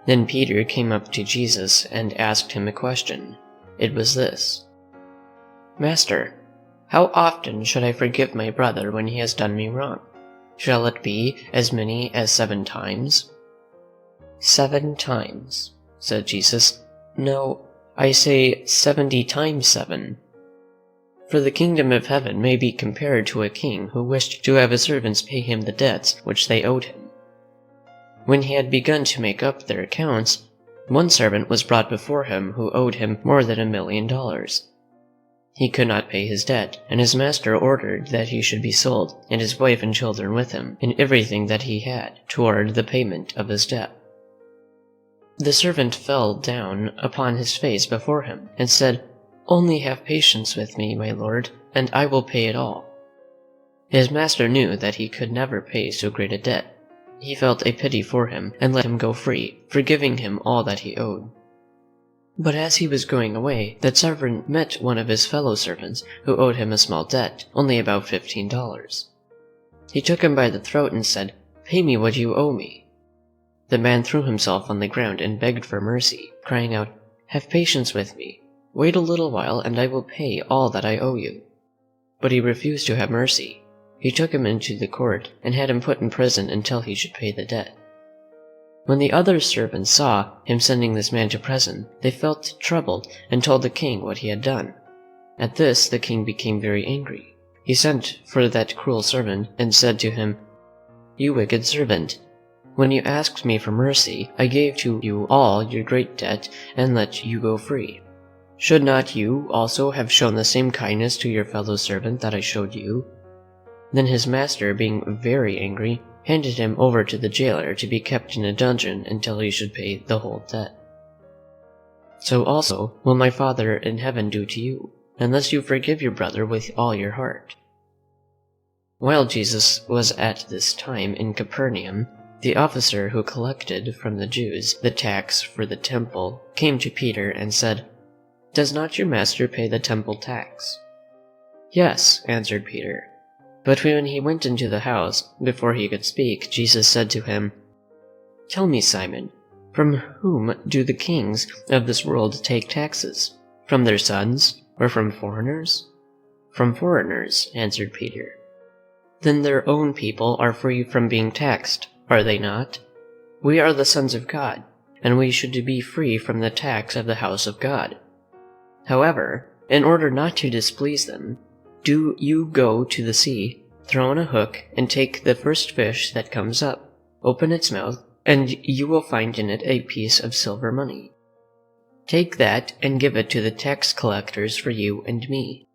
Then Peter came up to Jesus and asked him a question. It was this: "Master, how often should I forgive my brother when he has done me wrong? Shall it be as many as 7 times?" 7 times, said Jesus. "No, I say 70 times 7. For the kingdom of heaven may be compared to a king who wished to have his servants pay him the debts which they owed him. When he had begun to make up their accounts, one servant was brought before him who owed him more than $1,000,000. He could not pay his debt, and his master ordered that he should be sold, and his wife and children with him, and everything that he had, toward the payment of his debt. The servant fell down upon his face before him, and said, 'Only have patience with me, my lord, and I will pay it all.' His master knew that he could never pay so great a debt. He felt a pity for him, and let him go free, forgiving him all that he owed. But as he was going away, that servant met one of his fellow servants who owed him a small debt, only about $15. He took him by the throat and said, 'Pay me what you owe me.' The man threw himself on the ground and begged for mercy, crying out, 'Have patience with me. Wait a little while, and I will pay all that I owe you.' But he refused to have mercy. He took him into the court and had him put in prison until he should pay the debt. When the other servants saw him sending this man to prison, they felt troubled and told the king what he had done. At this, the king became very angry. He sent for that cruel servant and said to him, 'You wicked servant! When you asked me for mercy, I gave to you all your great debt and let you go free. Should not you also have shown the same kindness to your fellow servant that I showed you?' Then his master, being very angry, handed him over to the jailer to be kept in a dungeon until he should pay the whole debt. So also will my Father in heaven do to you, unless you forgive your brother with all your heart." While Jesus was at this time in Capernaum, the officer who collected from the Jews the tax for the temple came to Peter and said, "Does not your master pay the temple tax?" "Yes," answered Peter. But when he went into the house, before he could speak, Jesus said to him, "Tell me, Simon, from whom do the kings of this world take taxes? From their sons, or from foreigners?" "From foreigners," answered Peter. "Then their own people are free from being taxed, are they not? We are the sons of God, and we should be free from the tax of the house of God. However, in order not to displease them, do you go to the sea, throw in a hook, and take the first fish that comes up, open its mouth, and you will find in it a piece of silver money. Take that and give it to the tax collectors for you and me.